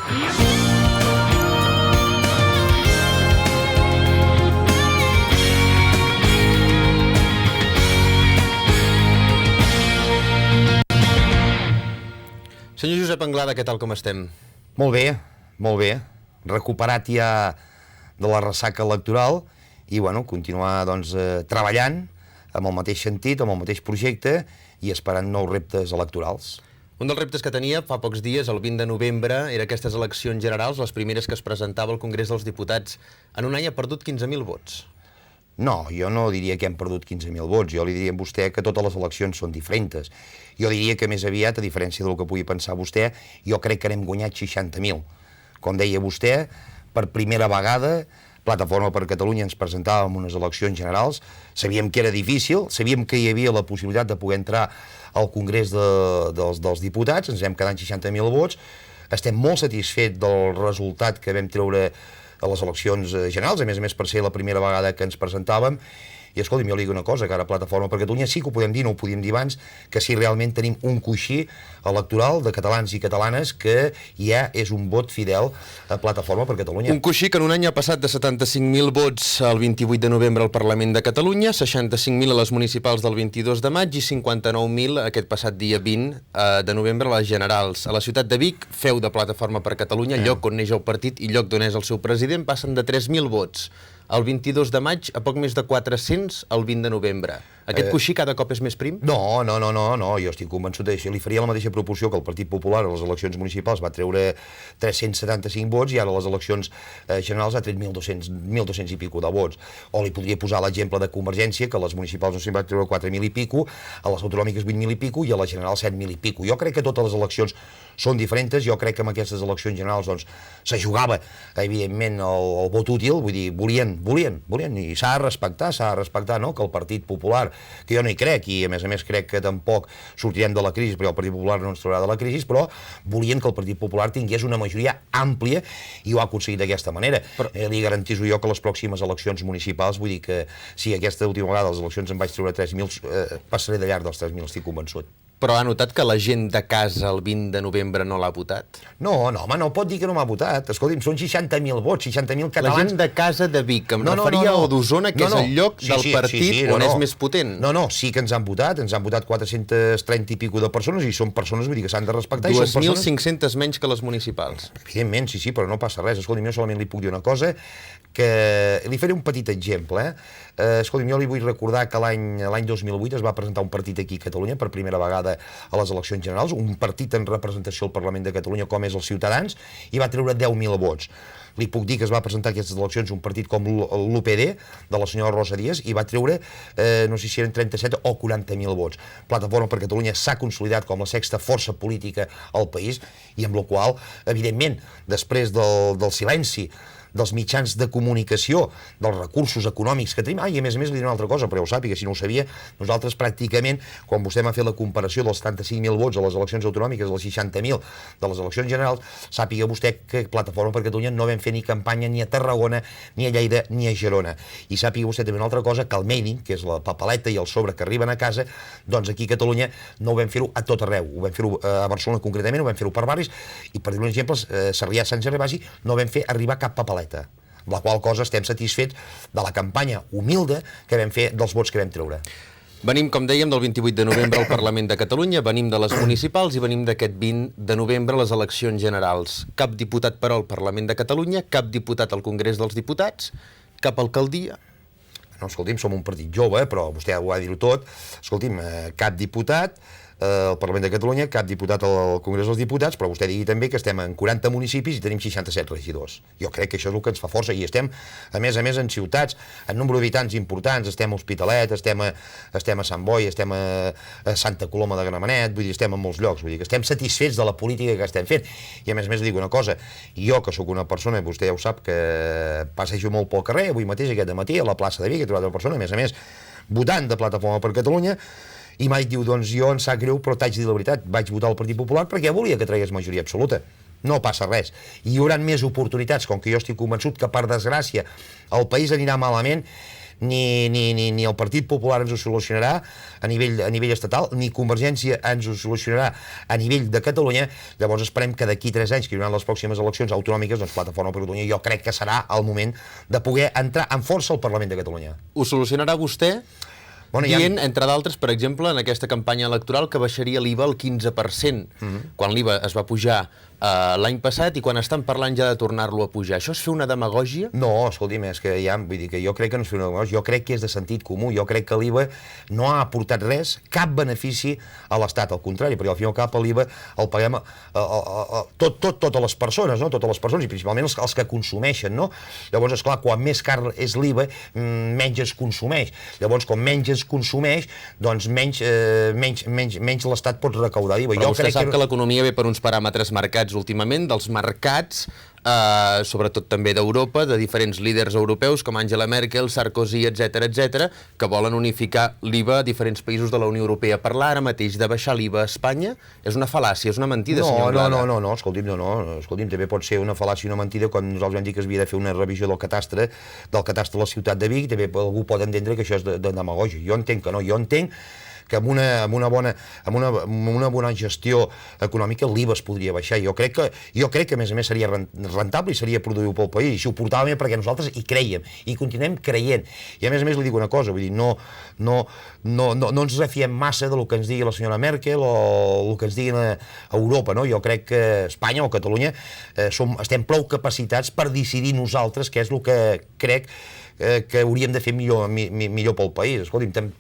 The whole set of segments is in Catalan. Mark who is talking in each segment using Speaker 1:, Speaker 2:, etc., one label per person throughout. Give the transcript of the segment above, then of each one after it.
Speaker 1: Senyor Josep Anglada, què tal com estem?
Speaker 2: Molt bé, molt bé. Recuperat ja de la ressaca electoral i bueno, continuar doncs, treballant amb el mateix sentit, amb el mateix projecte i esperant nous reptes electorals.
Speaker 1: Un dels reptes que tenia fa pocs dies, el 20 de novembre, era aquestes eleccions generals, les primeres que es presentava al Congrés dels Diputats. En un any ha perdut 15.000 vots.
Speaker 2: No, jo no diria que hem perdut 15.000 vots, jo li diria a vostè que totes les eleccions són diferents. Jo diria que més aviat, a diferència del que pugui pensar vostè, jo crec que n'hem guanyat 60.000. Com deia vostè, per primera vegada, Plataforma per Catalunya ens presentàvem unes eleccions generals, sabíem que era difícil, sabíem que hi havia la possibilitat de poder entrar al Congrés dels Diputats, ens vam quedar en 60.000 vots, estem molt satisfets del resultat que vam treure a les eleccions generals, a més per ser la primera vegada que ens presentàvem. I escolti'm, jo li dic una cosa, que ara Plataforma per Catalunya sí que ho podem dir, no ho podíem dir abans, que sí realment tenim un coixí electoral de catalans i catalanes que ja és un vot fidel a Plataforma per Catalunya.
Speaker 1: Un coixí que en un any ha passat de 75.000 vots el 28 de novembre al Parlament de Catalunya, 65.000 a les municipals del 22 de maig i 59.000 aquest passat dia 20 de novembre a les generals. A la ciutat de Vic, feu de Plataforma per Catalunya, lloc on neix el partit i lloc d'on és el seu president, passen de 3.000 vots el 22 de maig a poc més de 400 el 20 de novembre. Aquest coixí cada cop és més prim?
Speaker 2: No, jo estic convençut d'això. Li faria la mateixa proporció que el Partit Popular a les eleccions municipals va treure 375 vots i ara a les eleccions generals ha tret 1.200 i pico de vots. O li podria posar l'exemple de Convergència, que a les municipals no se'n va treure 4.000 i pico, a les autonòmiques 20.000 i pico i a les generals 7.000 i pico. Jo crec que totes les eleccions són diferents, jo crec que amb aquestes eleccions generals doncs, se jugava, evidentment, el vot útil, vull dir, volien, i s'ha de respectar, no?, que el Partit Popular, que jo no hi crec, i a més crec que tampoc sortirem de la crisi, perquè el Partit Popular no ens traurà de la crisi, però volien que el Partit Popular tingués una majoria àmplia i ho ha aconseguit d'aquesta manera. Li garantiso jo que les pròximes eleccions municipals, vull dir que si aquesta última vegada les eleccions em vaig treure 3.000, passaré de llarg dels 3.000, estic convençut.
Speaker 1: Però ha notat que la gent de casa el 20 de novembre no l'ha votat?
Speaker 2: No, home, no pot dir que no m'ha votat. Escolti'm, són 60.000 vots, 60.000 catalans...
Speaker 1: La gent de casa de Vic, em referia a d'Osona, que és el lloc del partit on és més potent.
Speaker 2: No, sí que ens han votat 430 i pico de persones, i són persones, vull dir, que s'han de respectar.
Speaker 1: 2.500 menys que les municipals.
Speaker 2: Evidentment, sí, però no passa res. Escolti'm, jo solament li puc dir una cosa, que li faré un petit exemple, escolti'm, jo li vull recordar que l'any 2008 es va presentar un partit aquí a Catalunya per primera vegada a les eleccions generals, un partit en representació al Parlament de Catalunya com és els Ciutadans, i va treure 10.000 vots. Li puc dir que es va presentar a aquestes eleccions un partit com l'UPD, de la senyora Rosa Díaz, i va treure, no sé si eren 37 o 40.000 vots. Plataforma per Catalunya s'ha consolidat com la sexta força política al país, i amb la qual, evidentment, després del silenci dels mitjans de comunicació, dels recursos econòmics que tenim, i a més li diré una altra cosa, però ja ho sàpiga, si no ho sabia, nosaltres pràcticament, quan vostè m'ha fet la comparació dels 75.000 vots a les eleccions autonòmiques, dels 60.000 de les eleccions generals, sàpiga vostè que Plataforma per Catalunya no vam fer ni campanya ni a Tarragona, ni a Lleida, ni a Girona. I sàpiga vostè també una altra cosa, que el mailing, que és la papeleta i el sobre que arriben a casa, doncs aquí a Catalunya no ho vam fer-ho a tot arreu, ho vam fer-ho a Barcelona concretament, ho vam fer-ho per barris, i per dir un exemple, Sarrià, Sant Gervasi, no vam fer arribar cap papeleta, amb la qual cosa estem satisfets de la campanya humilde que vam fer dels vots que vam treure.
Speaker 1: Venim, com dèiem, del 28 de novembre al Parlament de Catalunya, venim de les municipals i venim d'aquest 20 de novembre a les eleccions generals. Cap diputat per al Parlament de Catalunya, cap diputat al Congrés dels Diputats, cap alcaldia.
Speaker 2: No, escolti'm, som un partit jove, però vostè ho ha dit tot. Escolti'm, cap diputat al Parlament de Catalunya, cap diputat al Congrés dels Diputats, però vostè digui també que estem en 40 municipis i tenim 67 regidors. Jo crec que això és el que ens fa força, i estem, a més, en ciutats, en nombre d'habitants importants, estem a Hospitalet, estem a Sant Boi, estem a Santa Coloma de Gramenet, vull dir, estem en molts llocs, vull dir que estem satisfets de la política que estem fent. I a més li dic una cosa, jo que sóc una persona, vostè ja ho sap, que passejo molt pel carrer, avui mateix, aquest matí, a la plaça de Vic, he trobat una persona, a més, votant de Plataforma per Catalunya, i mai diu, doncs jo em sap greu, però t'haig de dir la veritat, vaig votar al Partit Popular perquè volia que tragués majoria absoluta. No passa res. I hi haurà més oportunitats, com que jo estic convençut que, per desgràcia, el país anirà malament, ni el Partit Popular ens ho solucionarà a nivell estatal, ni Convergència ens ho solucionarà a nivell de Catalunya. Llavors esperem que d'aquí 3 anys, que hi haurà les pròximes eleccions autonòmiques, doncs Plataforma per Catalunya jo crec que serà el moment de poder entrar amb força al Parlament de Catalunya.
Speaker 1: Ho solucionarà vostè? Dient, entre d'altres, per exemple, en aquesta campanya electoral que baixaria l'IVA al 15%, quan l'IVA es va pujar l'any passat i quan estan parlant ja de tornar-lo a pujar. Això és fer una demagògia?
Speaker 2: No, escolti'm, és que vull dir que jo crec que no és fer una demagògia, jo crec que és de sentit comú, jo crec que l'IVA no ha aportat res, cap benefici a l'Estat, al contrari, perquè al fin i al cap l'IVA el paguem totes les persones, no? Totes les persones, i principalment els que consumeixen, no? Llavors, esclar, quan més car és l'IVA, menys es consumeix. Llavors, com menys es consumeix, doncs menys l'Estat pot recaudar d'IVA.
Speaker 1: Però vostè sap que l'economia ve per uns paràmetres marcats últimament, dels mercats, sobretot també d'Europa, de diferents líders europeus com Angela Merkel, Sarkozy, etc, que volen unificar l'IVA a diferents països de la Unió Europea. Parlar ara mateix de baixar l'IVA a Espanya és una fal·làcia, és una mentida, senyor Anglada.
Speaker 2: No, escolti'm, també pot ser una fal·làcia i una mentida quan nosaltres vam dir que es havia de fer una revisió del catastre de la ciutat de Vic, també algú pot entendre que això és de demagògia. Jo entenc que no, jo entenc que amb una bona gestió econòmica l'IVA es podria baixar. Jo crec que a més seria rentable i seria productiu pel país, i si ho portàvem perquè nosaltres hi creiem, i continuem creient. I a més li dic una cosa, vull dir, no ens refiem massa del que ens digui la senyora Merkel o el que ens diguin a Europa, no? Jo crec que Espanya o Catalunya estem prou capacitats per decidir nosaltres què és el que crec que hauríem de fer millor pel país. Escolti'm,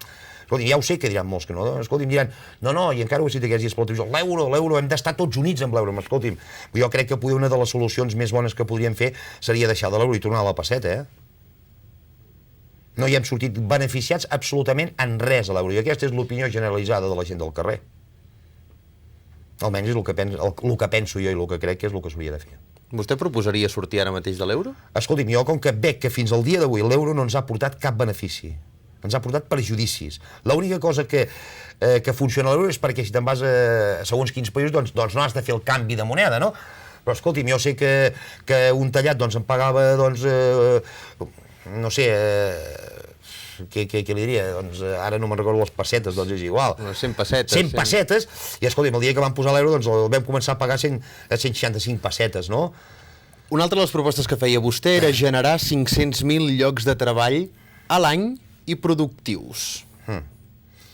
Speaker 2: ja ho sé que diran molts que no, escolti'm, diran, no, i encara ho he citat aquests dies per la televisió, l'euro, hem d'estar tots units amb l'euro, escolti'm, jo crec que una de les solucions més bones que podríem fer seria deixar de l'euro i tornar a la pesseta, No hi hem sortit beneficiats absolutament en res a l'euro, i aquesta és l'opinió generalitzada de la gent del carrer. Almenys és el que penso jo i el que crec que és el que s'hauria de fer.
Speaker 1: Vostè proposaria sortir ara mateix de l'euro?
Speaker 2: Escolti'm, jo com que veig que fins al dia d'avui l'euro no ens ha portat cap benefici, ens ha portat perjudicis. L'única cosa que funciona l'euro és perquè si te'n vas a segons quins països doncs no has de fer el canvi de moneda, no? Però escolti'm, jo sé que un tallat em pagava, no sé, què li diria? Ara no me'n recordo les pessetes, és igual.
Speaker 1: 100 pessetes.
Speaker 2: 100 pessetes, i escolti'm, el dia que vam posar l'euro el vam començar a pagar 165 pessetes, no?
Speaker 1: Una altra de les propostes que feia vostè era generar 500.000 llocs de treball a l'any i productius.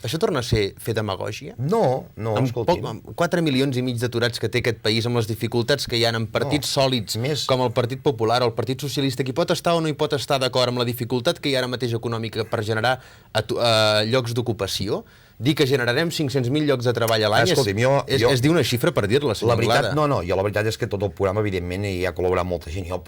Speaker 1: Això torna a ser fer demagògia?
Speaker 2: No, escolti'm.
Speaker 1: Amb 4 milions i mig d'aturats que té aquest país, amb les dificultats que hi ha en partits sòlids com el Partit Popular o el Partit Socialista, qui pot estar o no hi pot estar d'acord amb la dificultat que hi ha ara mateix econòmica per generar llocs d'ocupació? Dir que generarem 500.000 llocs de treball a l'any és dir una xifra per dir-la, senyor Anglada.
Speaker 2: No, jo la veritat és que tot el programa, evidentment, hi ha col·laborat molta gent. Jo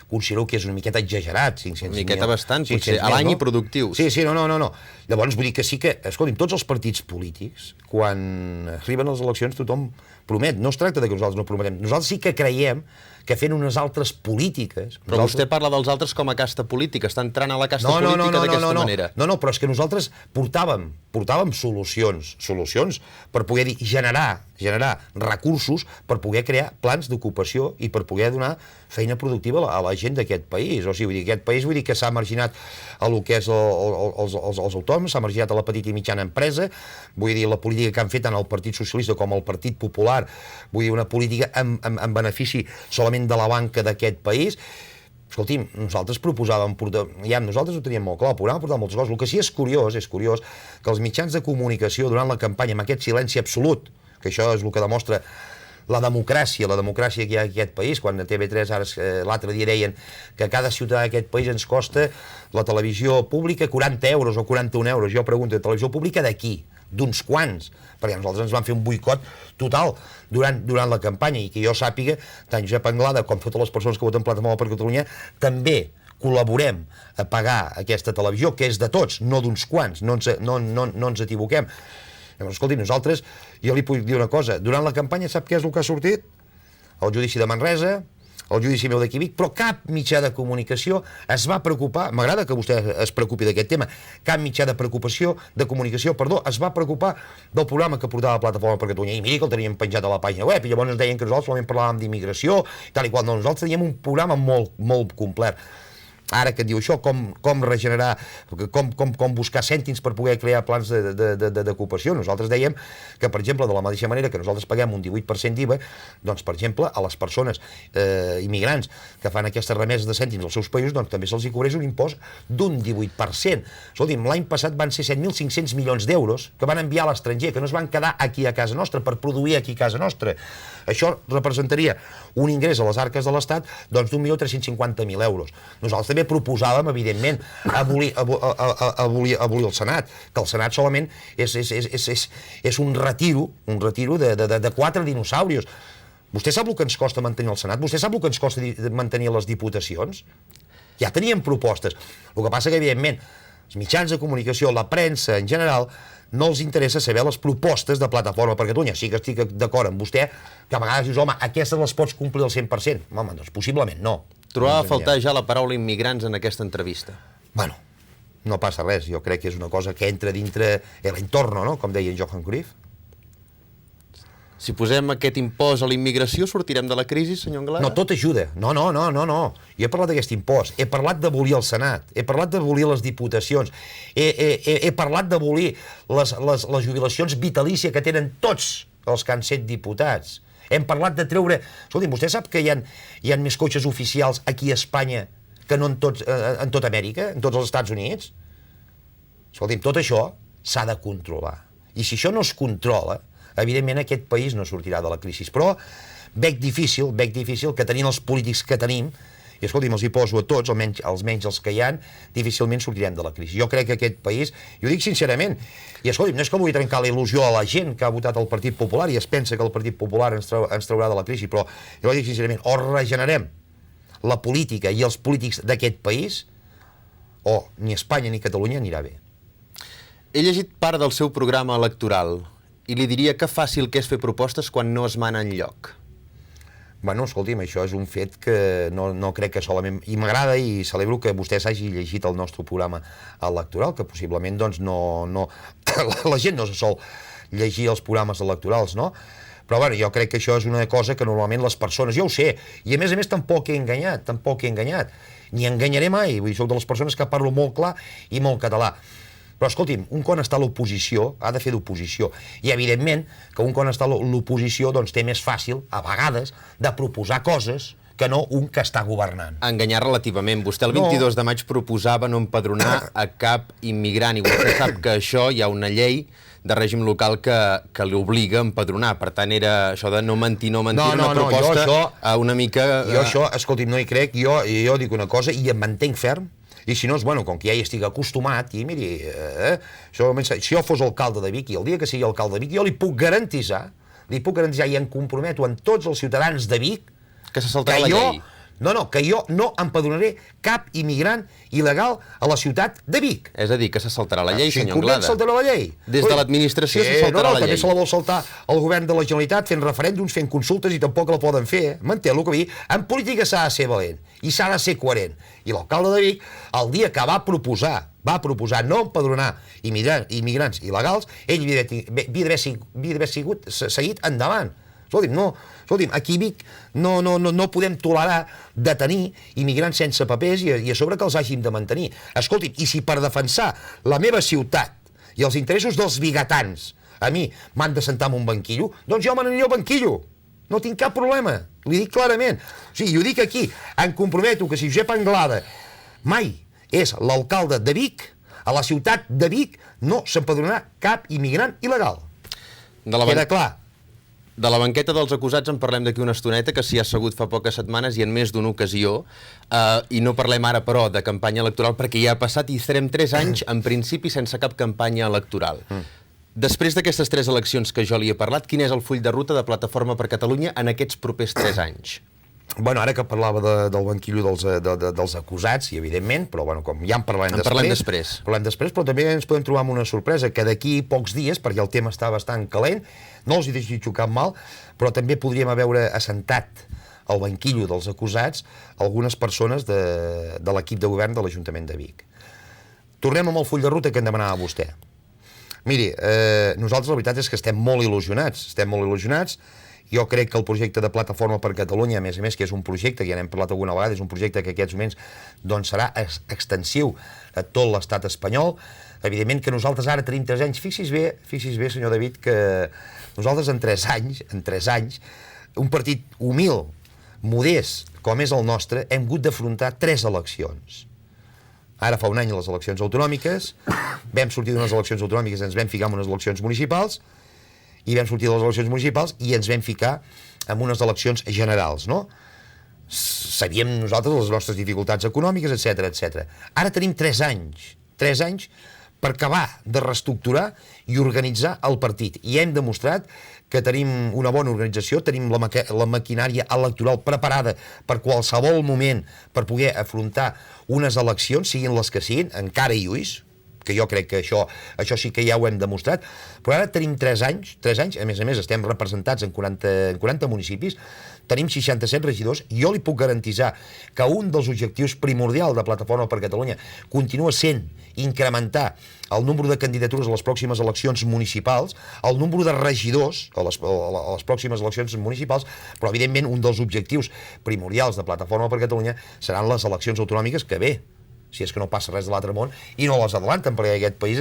Speaker 2: considero que és una miqueta exagerat, 500.000.
Speaker 1: Una miqueta bastant, potser, a l'any i productius.
Speaker 2: Sí, no. Llavors, vull dir que sí que, escolti'm, tots els partits polítics, quan arriben les eleccions, tothom promet. No es tracta de que nosaltres no prometem. Nosaltres sí que creiem que fent unes altres polítiques...
Speaker 1: Però vostè parla dels altres com a casta política, està entrant a la casta política d'aquesta manera.
Speaker 2: No, però és que nosaltres portàvem solucions per poder generar recursos per poder crear plans d'ocupació i per poder donar feina productiva a la gent d'aquest país. O sigui, aquest país que s'ha marginat a lo que és els autònoms, s'ha marginat a la petita i mitjana empresa, vull dir, la política que han fet tant el Partit Socialista com el Partit Popular, vull dir, una política en benefici solament de la banca d'aquest país. Escolti'm, nosaltres proposàvem nosaltres ho teníem molt clar, portar moltes coses. El que sí és curiós que els mitjans de comunicació durant la campanya, amb aquest silenci absolut, que això és el que demostra la democràcia que hi ha en aquest país, quan a TV3 l'altre dia deien que cada ciutadà d'aquest país ens costa la televisió pública 40 euros o 41 euros. Jo pregunto, televisió pública de qui? D'uns quants? Perquè nosaltres ens van fer un boicot total durant la campanya, i que jo sàpiga, tant Josep Anglada com totes les persones que voten Plataforma per Catalunya també col·laborem a pagar aquesta televisió, que és de tots, no d'uns quants, no ens equivoquem. Llavors, escolti, nosaltres, jo li puc dir una cosa, durant la campanya sap què és el que ha sortit? El judici de Manresa, el judici meu d'aquí Vic, però cap mitjà de comunicació es va preocupar, m'agrada que vostè es preocupi d'aquest tema, cap mitjà de comunicació es va preocupar del programa que portava la Plataforma per Catalunya, i miri que el teníem penjat a la pàgina web, i llavors ens deien que nosaltres solament parlàvem d'immigració, tal i qual, no, nosaltres teníem un programa molt complet. ara que et diu això, com regenerar, com buscar cèntims per poder crear plans d'ocupació. Nosaltres dèiem que, per exemple, de la mateixa manera que nosaltres paguem un 18% d'IVA, doncs, per exemple, a les persones immigrants que fan aquestes remeses de cèntims als seus països, doncs també se'ls hi cobreix un impost d'un 18%. Escolti'm, l'any passat van ser 7.500 milions d'euros que van enviar a l'estranger, que no es van quedar aquí a casa nostra per produir aquí a casa nostra. Això representaria un ingrés a les arques de l'Estat doncs d'1.350.000 euros. Nosaltres també proposàvem, evidentment, abolir el Senat, que el Senat solament és un retiro de 4 dinosaurios. Vostè sap el que ens costa mantenir el Senat? Vostè sap el que ens costa mantenir les diputacions? Ja teníem propostes. El que passa que, evidentment, els mitjans de comunicació, la premsa en general, no els interessa saber les propostes de Plataforma per Catalunya. Sí que estic d'acord amb vostè, que a vegades dius, home, aquestes les pots complir al 100%. Home, doncs possiblement no.
Speaker 1: Trobava a faltar ja la paraula immigrants en aquesta entrevista.
Speaker 2: Bueno, no passa res. Jo crec que és una cosa que entra dintre l'entorno, no?, com deia Johan Cruyff.
Speaker 1: Si posem aquest impost a la immigració, sortirem de la crisi, senyor Anglada?
Speaker 2: No, tot ajuda. No. Jo he parlat d'aquest impost. He parlat d'abolir el Senat. He parlat d'abolir les diputacions. He parlat d'abolir les jubilacions vitalícies que tenen tots els que han set diputats. Hem parlat de treure... Escolti'm, vostè sap que hi ha més cotxes oficials aquí a Espanya que no en tota Amèrica, en tots els Estats Units? Escolti'm, tot això s'ha de controlar. I si això no es controla, evidentment aquest país no sortirà de la crisi. Però veig difícil que tenint els polítics que tenim, i escolti'm, els hi poso a tots, almenys els que hi ha, difícilment sortirem de la crisi. Jo crec que aquest país, i ho dic sincerament, i escolti'm, no és que vull trencar la il·lusió a la gent que ha votat el Partit Popular i es pensa que el Partit Popular ens traurà de la crisi, però jo dic sincerament, o regenerem la política i els polítics d'aquest país, o ni Espanya ni Catalunya anirà bé.
Speaker 1: He llegit part del seu programa electoral i li diria que fàcil que és fer propostes quan no es mana enlloc.
Speaker 2: Bueno, escolti'm, això és un fet que no crec que solament... I m'agrada i celebro que vostè s'hagi llegit el nostre programa electoral, que possiblement, doncs, la gent no se sol llegir els programes electorals, no? Però, bueno, jo crec que això és una cosa que normalment les persones... Jo ho sé, i a més tampoc he enganyat, ni enganyaré mai, vull dir, soc de les persones que parlo molt clar i molt català. Però, escolti'm, un quan està a l'oposició ha de fer d'oposició. I, evidentment, que un quan està a l'oposició doncs, té més fàcil, a vegades, de proposar coses que no un que està governant.
Speaker 1: Enganyar relativament. Vostè el 22 de maig proposava no empadronar a cap immigrant i vostè sap que això hi ha una llei de règim local que l'obliga a empadronar. Per tant, era això de no mentir, una proposta una mica...
Speaker 2: Jo això, escolti'm, no hi crec. Jo dic una cosa i em mantenc ferm. I si no, bueno, com que ja hi estic acostumat, i miri, si jo fos alcalde de Vic, i el dia que sigui alcalde de Vic, jo li puc garantitzar i em comprometo amb tots els ciutadans de Vic
Speaker 1: que se saltarà la llei.
Speaker 2: Que jo no empadronaré cap immigrant il·legal a la ciutat de Vic.
Speaker 1: És a dir, que se saltarà la llei, senyor Anglada.
Speaker 2: Si saltarà la llei.
Speaker 1: Des de l'administració se saltarà la llei.
Speaker 2: També se la vol saltar el govern de la Generalitat fent referèndums, fent consultes i tampoc la poden fer. M'entén el que vull dir? En política s'ha de ser valent i s'ha de ser coherent. I l'alcalde de Vic, el dia que va proposar no empadronar immigrants il·legals, ell havia d'haver seguit endavant. Escolti'm, aquí a Vic no podem tolerar de tenir immigrants sense papers i a sobre que els hàgim de mantenir. Escolti'm, i si per defensar la meva ciutat i els interessos dels vigatans a mi m'han de sentar en un banquillo, doncs jo me n'aniré al banquillo. No tinc cap problema, li dic clarament. O sigui, jo dic aquí, em comprometo que si Josep Anglada mai és l'alcalde de Vic, a la ciutat de Vic no s'empadronarà cap immigrant il·legal. Queda clar.
Speaker 1: De la banqueta dels acusats en parlem d'aquí una estoneta, que s'hi ha assegut fa poques setmanes i en més d'una ocasió, i no parlem ara, però, de campanya electoral, perquè ja ha passat i estarem 3 anys, en principi, sense cap campanya electoral. Després d'aquestes 3 eleccions que jo li he parlat, quin és el full de ruta de Plataforma per Catalunya en aquests propers 3 anys?
Speaker 2: Bueno, ara que parlava del banquillo dels acusats, i evidentment, però bueno, com ja en parlem després. Parlem després, però també ens podem trobar amb una sorpresa, que d'aquí pocs dies, perquè el tema està bastant calent, no els hi desitjo cap mal, però també podríem haver assentat al banquillo dels acusats algunes persones de l'equip de govern de l'Ajuntament de Vic. Tornem amb el full de ruta que em demanava vostè. Miri, nosaltres la veritat és que estem molt il·lusionats Jo crec que el projecte de Plataforma per Catalunya, a més, que és un projecte, que ja n'hem parlat alguna vegada, és un projecte que en aquests moments doncs, serà extensiu a tot l'estat espanyol. Evidentment que nosaltres ara tenim 3 anys. Fixi's bé, senyor David, que nosaltres en 3 anys, un partit humil, modest, com és el nostre, hem hagut d'afrontar 3 eleccions. Ara fa un any les eleccions autonòmiques, vam sortir d'unes eleccions autonòmiques, ens vam ficar en unes eleccions municipals, i vam sortir de les eleccions municipals i ens vam ficar en unes eleccions generals, no? Sabíem nosaltres les nostres dificultats econòmiques, etc. Ara tenim 3 anys per acabar de reestructurar i organitzar el partit. I hem demostrat que tenim una bona organització, tenim la maquinària electoral preparada per qualsevol moment per poder afrontar unes eleccions, siguin les que siguin, encara i lluís, que jo crec que això sí que ja ho hem demostrat, però ara tenim 3 anys, a més estem representats en 40 municipis, tenim 67 regidors, i jo li puc garantitzar que un dels objectius primordials de Plataforma per Catalunya continua sent incrementar el número de candidatures a les pròximes eleccions municipals, el número de regidors a les pròximes eleccions municipals, però evidentment un dels objectius primordials de Plataforma per Catalunya seran les eleccions autonòmiques que ve, si és que no passa res de l'altre món, i no les adelanten, perquè aquest país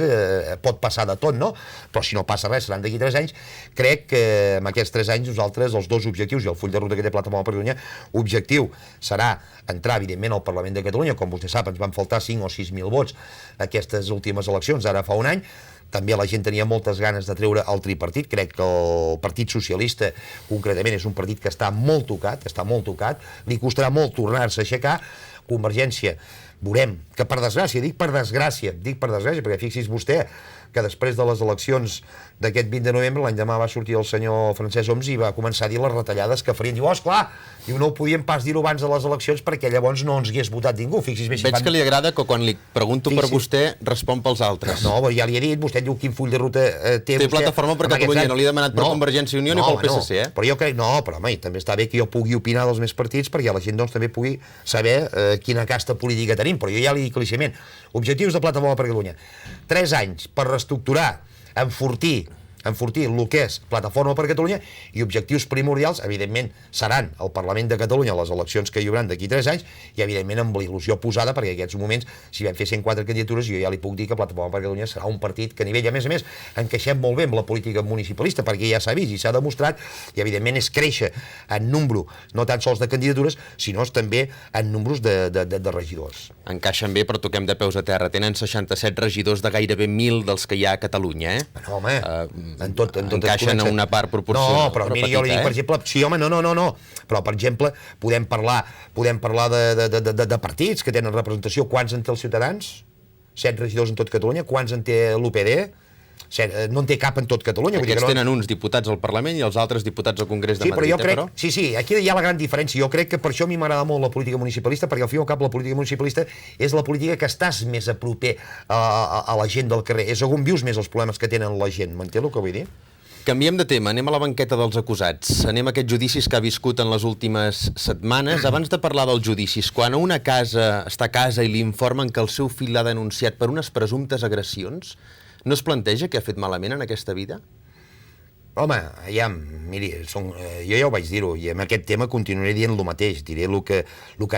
Speaker 2: pot passar de tot, no? Però si no passa res, seran d'aquí 3 anys. Crec que en aquests 3 anys nosaltres, els 2 objectius, i el full de ruta que té Plataforma per Catalunya, objectiu serà entrar, evidentment, al Parlament de Catalunya. Com vostè sap, ens van faltar 5 o 6.000 vots aquestes últimes eleccions, ara fa un any. També la gent tenia moltes ganes de treure el tripartit. Crec que el Partit Socialista, concretament, és un partit que està molt tocat, li costarà molt tornar-se a aixecar. Convergència, veurem que per desgràcia, dic per desgràcia, perquè fixi's vostè que després de les eleccions d'aquest 20 de novembre, l'any demà va sortir el senyor Francesc Homs i va començar a dir les retallades que farien. Diu, esclar, no ho podíem pas dir-ho abans de les eleccions perquè llavors no ens hagués votat ningú. Fixi's bé,
Speaker 1: Veig que li agrada que quan li pregunto per vostè respon pels altres.
Speaker 2: No, ja li he dit, vostè diu quin full de ruta té vostè.
Speaker 1: Plataforma per Catalunya, no li he demanat per Convergència i Unió ni pel PSC, eh?
Speaker 2: Però jo crec, però home, també està bé que jo pugui opinar dels més partits perquè la gent doncs també pugui saber quina casta política tenim, però jo ja li dic claríssimament, objectius de Plataforma per Catalunya, 3 anys per reestructurar, enfortir el que és Plataforma per Catalunya, i objectius primordials, evidentment, seran el Parlament de Catalunya, les eleccions que hi haurà d'aquí 3 anys, i evidentment amb la il·lusió posada, perquè en aquests moments, si vam fer 104 candidatures, jo ja li puc dir que Plataforma per Catalunya serà un partit que a nivell, a més, encaixem molt bé amb la política municipalista, perquè ja s'ha vist i s'ha demostrat, i evidentment és créixer en nombre, no tan sols de candidatures, sinó també en números de regidors.
Speaker 1: Encaixen bé, però toquem de peus a terra. Tenen 67 regidors de gairebé 1.000 dels que hi ha a Catalunya, eh?
Speaker 2: No, home,
Speaker 1: encaixen a una part proporcional.
Speaker 2: No, però mira, jo li dic, per exemple, sí, home, no, però per exemple, podem parlar de partits que tenen representació. Quants en té els Ciutadans? 7 regidors en tot Catalunya. Quants en té l'UPD? No en té cap en tot Catalunya.
Speaker 1: Aquests tenen uns diputats al Parlament i els altres diputats al Congrés de Madrid, però...
Speaker 2: Sí, aquí hi ha la gran diferència. Jo crec que per això a mi m'agrada molt la política municipalista, perquè al fi i al cap la política municipalista és la política que estàs més a proper a la gent del carrer. És on vius més els problemes que tenen la gent. M'entén el que vull dir?
Speaker 1: Canviem de tema, anem a la banqueta dels acusats. Anem a aquests judicis que ha viscut en les últimes setmanes. Abans de parlar dels judicis, quan a una casa està a casa i li informen que el seu fill l'ha denunciat per unes presumptes agressions, no es planteja què ha fet malament en aquesta vida?
Speaker 2: Home, miri, jo ja ho vaig dir-ho, i en aquest tema continuaré dient el mateix, diré el que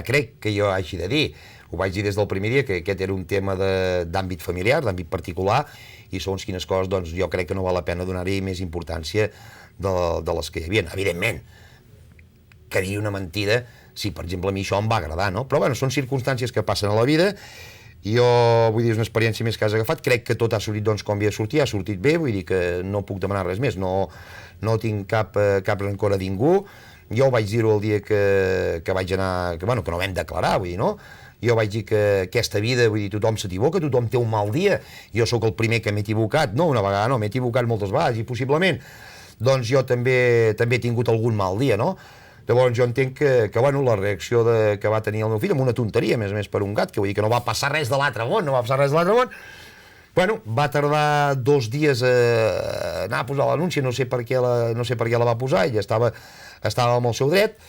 Speaker 2: crec que jo hagi de dir. Ho vaig dir des del primer dia, que aquest era un tema d'àmbit familiar, d'àmbit particular, i segons quines coses, doncs, jo crec que no val la pena donar-hi més importància de les que hi havia. Evidentment, que dir una mentida, si per exemple a mi això em va agradar, no? Però bueno, són circumstàncies que passen a la vida. Jo vull dir, és una experiència més que has agafat, crec que tot ha sortit doncs com havia de sortir, ha sortit bé, vull dir que no puc demanar res més, no tinc cap rancor a ningú. Jo vaig dir-ho el dia que vaig anar, que no vam declarar, vull dir, no? Jo vaig dir que aquesta vida, vull dir, tothom s'equivoca, tothom té un mal dia, jo sóc el primer que m'he equivocat, no una vegada, no, m'he equivocat moltes vegades, i possiblement, doncs jo també he tingut algun mal dia, no? Llavors jo entenc que la reacció que va tenir el meu fill, amb una tonteria, a més per un gat, que vull dir que no va passar res de l'altre món, va tardar 2 dies a anar a posar l'anúncia, no sé per què la va posar, ell estava amb el seu dret.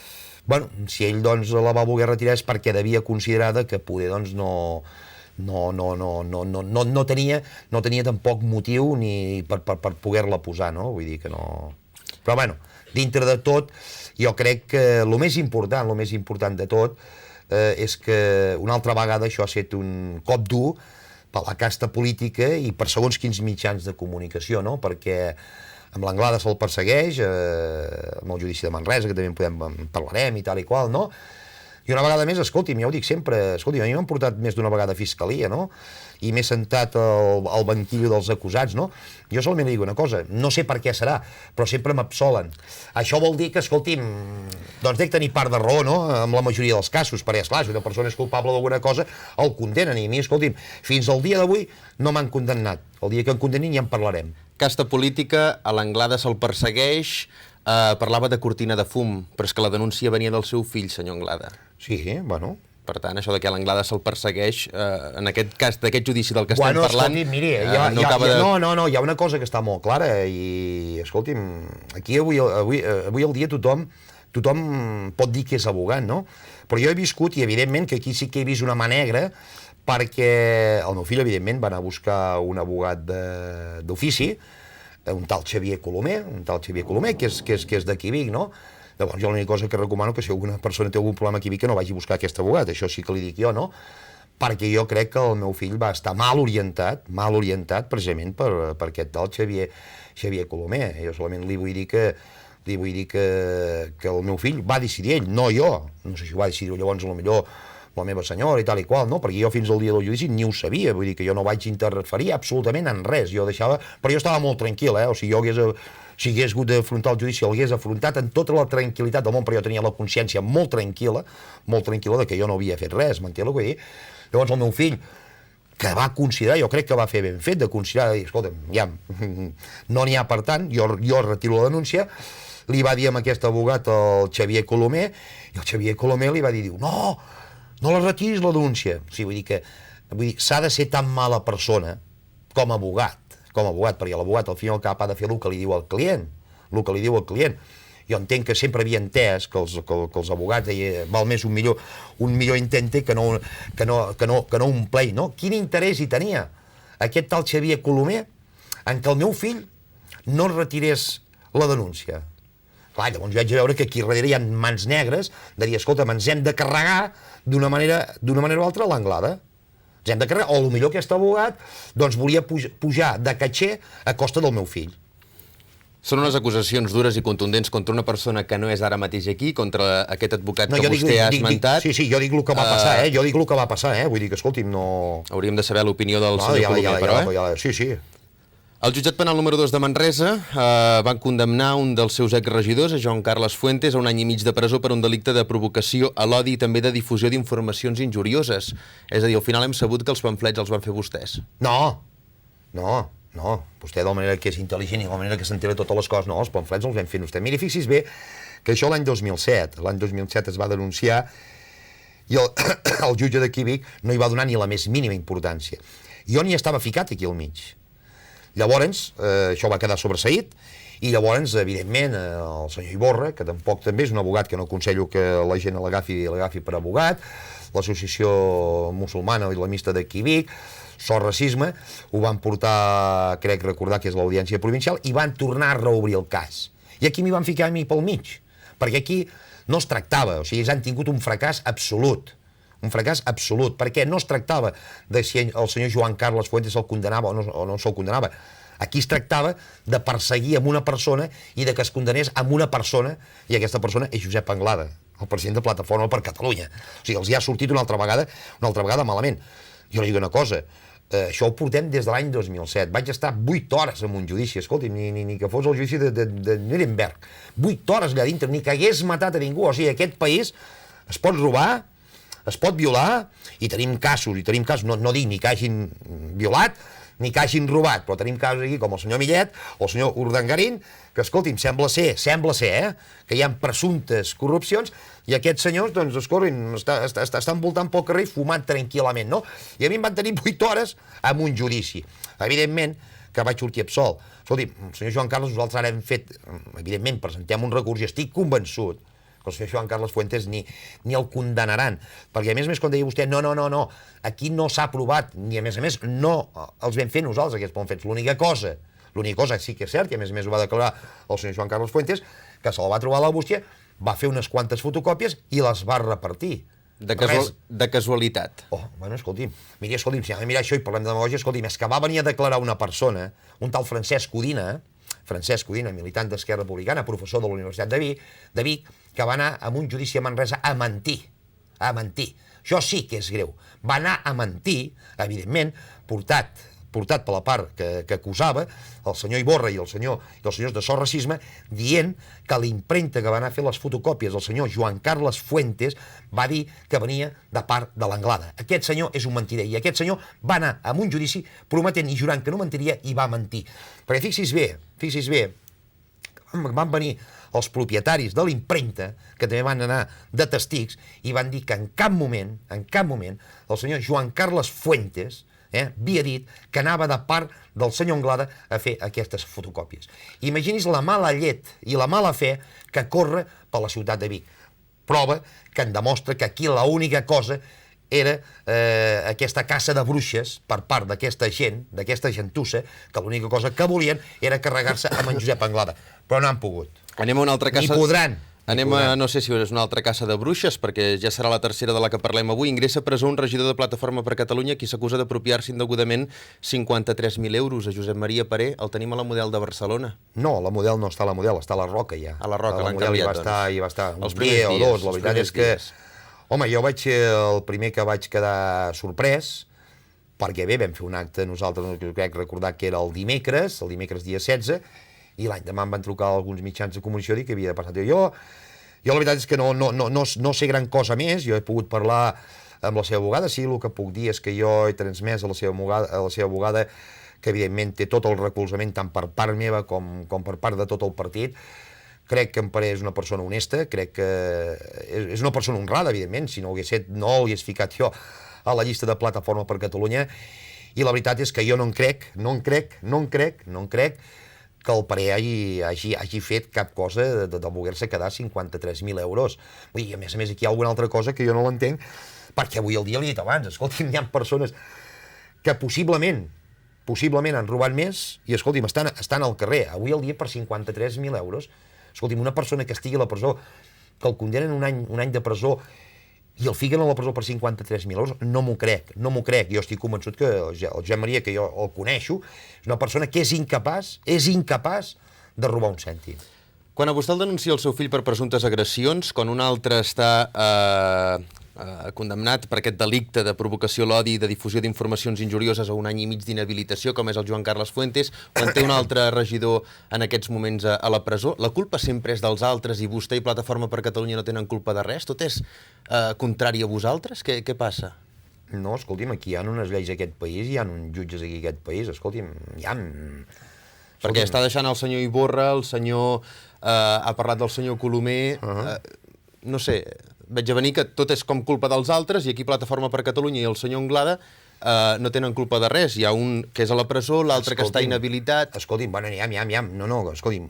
Speaker 2: Si ell doncs la va voler retirar és perquè devia considerar que poder doncs no tenia tampoc motiu ni per poder-la posar, no? Vull dir que no... Però dintre de tot, jo crec que el més important de tot, és que una altra vegada això ha estat un cop dur per la casta política i per segons quins mitjans de comunicació, no? Perquè amb l'Anglada se'l persegueix, amb el judici de Manresa, que també en parlarem i tal i qual, no? I una vegada més, escolti'm, ja ho dic sempre, escolti'm, a mi m'han portat més d'una vegada a Fiscalia, no? I m'he sentat al banquillo dels acusats, no? Jo solament li dic una cosa, no sé per què serà, però sempre m'absolen. Això vol dir que, escolti'm, doncs dec tenir part de raó, no?, amb la majoria dels casos, perquè, esclar, si una persona és culpable d'alguna cosa, el condenen, i a mi, escolti'm, fins al dia d'avui no m'han condemnat. El dia que em condenin ja en parlarem.
Speaker 1: Casta política, a l'Anglada se'l persegueix, parlava de cortina de fum, però és que la denúncia venia del seu fill, senyor Anglada.
Speaker 2: Sí, bueno...
Speaker 1: Per tant, això de que a l'Anglada se'l persegueix, en aquest cas, d'aquest judici del que estem parlant...
Speaker 2: Escolti'm, miri, hi ha una cosa que està molt clara, i, escolti'm, aquí avui al dia tothom pot dir que és abogat, no? Però jo he viscut, i evidentment que aquí sí que he vist una mà negra, perquè el meu fill, evidentment, va anar a buscar un abogat d'ofici, un tal Xavier Colomer, que és d'aquí Vic, no? Llavors jo l'única cosa que recomano que si alguna persona té algun problema aquí a Vic que no vagi a buscar aquest abogat, això sí que li dic jo, no? Perquè jo crec que el meu fill va estar mal orientat precisament per aquest tal Xavier Colomer. Jo solament li vull dir que el meu fill va decidir ell, no jo. No sé si ho va decidir llavors potser la meva senyora i tal i qual, no? Perquè jo fins al dia del judici ni ho sabia, vull dir que jo no vaig interferir absolutament en res, però jo estava molt tranquil, o sigui, si hagués hagut d'afrontar el judici, l'hagués afrontat amb tota la tranquil·litat del món, però jo tenia la consciència molt tranquil·la de que jo no havia fet res, m'entén el que vull dir? Llavors el meu fill, que va considerar, jo crec que va fer ben fet de considerar, de dir, escolta'm, ja, no n'hi ha per tant, jo retiro la denúncia, li va dir amb aquest abogat el Xavier Colomer, i el Xavier Colomer li va dir, no la retiris la denúncia. O sigui, vull dir, s'ha de ser tan mala persona com a abogat, perquè l'abogat al final al cap ha de fer el que li diu al client, Jo entenc que sempre havia entès que els abogats val més un millor intente que no un play, no? Quin interès hi tenia aquest tal Xavier Colomer en que el meu fill no retirés la denúncia? Clar, llavors vaig veure que aquí darrere hi ha mans negres de dir, escolta, ens hem de carregar d'una manera o altra a l'Anglada. Ens hem de carregar, o potser aquest abogat doncs volia pujar de caché a costa del meu fill.
Speaker 1: Són unes acusacions dures i contundents contra una persona que no és ara mateix aquí, contra aquest advocat que vostè ha esmentat.
Speaker 2: Sí, jo dic el que va passar, Vull dir que, escolti'm, no...
Speaker 1: Hauríem de saber l'opinió del senyor Colomer, però,
Speaker 2: Sí.
Speaker 1: El jutjat penal número 2 de Manresa van condemnar un dels seus exregidors, a Joan Carles Fuentes, a 1 any i mig de presó per un delicte de provocació a l'odi i també de difusió d'informacions injurioses. És a dir, al final hem sabut que els pamflets els van fer vostès.
Speaker 2: No. Vostè, de la manera que és intel·ligent i de la manera que s'entera totes les coses, no, els pamflets els vam fer vostè. Miri, fixi's bé que això l'any 2007 es va denunciar i el jutge de Vic no hi va donar ni la més mínima importància. Jo n'hi estava ficat aquí al mig. Llavors, això va quedar sobreseït, i llavors, evidentment, el senyor Iborra, que tampoc també és un abogat que no aconsello que la gent l'agafi per abogat, l'associació musulmana i islamista de Vic, SOS Racisme, ho van portar, crec recordar que és l'audiència provincial, i van tornar a reobrir el cas. I aquí m'hi van ficar a mi pel mig, perquè aquí no es tractava, o sigui, ells han tingut un fracàs absolut, perquè no es tractava de si el senyor Joan Carles Fuentes se'l condenava o no se'l condenava. Aquí es tractava de perseguir amb una persona i de que es condenés amb una persona, i aquesta persona és Josep Anglada, el president de Plataforma per Catalunya. O sigui, els hi ha sortit una altra vegada malament. Jo li dic una cosa, això ho portem des de l'any 2007. Vaig estar 8 hores en un judici, escolti, ni que fos el judici de Nuremberg. 8 hores allà dintre, ni que hagués matat a ningú. O sigui, aquest país es pot robar, es pot violar, i tenim casos, no dic ni que hagin violat, ni que hagin robat, però tenim casos aquí com el senyor Millet o el senyor Urdangarín, que, escolti'm, sembla ser, que hi ha presumptes corrupcions, i aquests senyors, doncs, escolti'm, estan voltant pel carrer fumant tranquil·lament, no? I a mi em van tenir 8 hores amb un judici. Evidentment que vaig sortir absolt. Escolti'm, senyor Joan Carles, nosaltres ara hem fet, evidentment, presentem un recurs i estic convençut que el senyor Joan Carles Fuentes ni el condemnaran, perquè a més, quan deia vostè, no, aquí no s'ha aprovat, ni a més, no els vam fer nosaltres, aquests pamflets. L'única cosa sí que és cert, i a més ho va declarar el senyor Joan Carles Fuentes, que se'l va trobar a la bústia, va fer unes quantes fotocòpies i les va repartir.
Speaker 1: De casualitat.
Speaker 2: Oh, bueno, escolti'm, si anem a mirar això i parlem de demagògia, escolti'm, és que va venir a declarar una persona, un tal Francesc Codina, militant d'Esquerra Republicana, professor de la Universitat de Vic, que va anar a un judici a Manresa a mentir. Això sí que és greu. Va anar a mentir, evidentment, portat per la part que acusava, el senyor Iborra i els senyors de So Racisme, dient que l'impremta que va anar a fer les fotocòpies del senyor Joan Carles Fuentes va dir que venia de part de l'Anglada. Aquest senyor és un mentider, i aquest senyor va anar a un judici prometent i jurant que no mentiria i va mentir. Perquè fixi's bé, van venir els propietaris de l'impremta, que també van anar de testics, i van dir que en cap moment, el senyor Joan Carles Fuentes havia dit que anava de part del senyor Anglada a fer aquestes fotocòpies. Imagini's la mala llet i la mala fe que corre per la ciutat de Vic. Prova que en demostra que aquí l'única cosa era aquesta caça de bruixes per part d'aquesta gent, d'aquesta gentussa, que l'única cosa que volien era carregar-se amb en Josep Anglada. Però no han pogut.
Speaker 1: Anem a una altra casa...
Speaker 2: Ni podran.
Speaker 1: Anem a, no sé si és una altra caça de bruixes, perquè ja serà la tercera de la que parlem avui. Ingressa a presó un regidor de Plataforma per Catalunya qui s'acusa d'apropiar-se indegudament 53.000 euros. A Josep Maria Paré el tenim a la Model de Barcelona.
Speaker 2: No, la Model no està a la Model, està a la Roca ja.
Speaker 1: A la Roca l'han canviat,
Speaker 2: doncs. Hi va estar un dia o dos, la veritat és que... Home, jo vaig ser el primer que vaig quedar sorprès, perquè bé, vam fer un acte nosaltres, crec recordar que era el dimecres dia 16, i l'any demà em van trucar alguns mitjans de comunicació i dir que havia passat. Jo la veritat és que no sé gran cosa més, jo he pogut parlar amb la seva abogada, sí, el que puc dir és que jo he transmès a la seva abogada que evidentment té tot el recolzament tant per part meva com per part de tot el partit. Crec que en Paré és una persona honesta, crec que és una persona honrada, evidentment, si no ho hagués ficat jo a la llista de Plataforma per Catalunya, i la veritat és que jo no en crec que el Paré hagi fet cap cosa de voler-se quedar 53.000 euros. Vull dir, a més, aquí hi ha alguna altra cosa que jo no l'entenc, perquè avui el dia, l'he dit abans, escolti'm, hi ha persones que possiblement han robat més i, escolti'm, estan al carrer. Avui el dia per 53.000 euros, escolti'm, una persona que estigui a la presó, que el condenen un any de presó i el fiquen a la presó per 53.000 euros, no m'ho crec. Jo estic convençut que el Josep Maria, que jo el coneixo, és una persona que és incapaç de robar un cèntim.
Speaker 1: Quan a vostè el denuncia el seu fill per presumptes agressions, quan un altre està condemnat per aquest delicte de provocació a l'odi i de difusió d'informacions injurioses a 1 any i mig d'inhabilitació, com és el Joan Carles Fuentes, quan té un altre regidor en aquests moments a la presó, la culpa sempre és dels altres i vostè i Plataforma per Catalunya no tenen culpa de res? Tot és contrari a vosaltres? Què passa?
Speaker 2: No, escolti'm, aquí hi ha unes lleis a aquest país, hi ha uns jutges aquí a aquest país, escolti'm, hi ha...
Speaker 1: Perquè està deixant el senyor Iborra, el senyor... ha parlat del senyor Colomer... no sé... Veig a venir que tot és com culpa dels altres i aquí Plataforma per Catalunya i el senyor Anglada no tenen culpa de res. Hi ha un que és a la presó, l'altre que està inhabilitat...
Speaker 2: Escolti'm, bueno, no, escolti'm,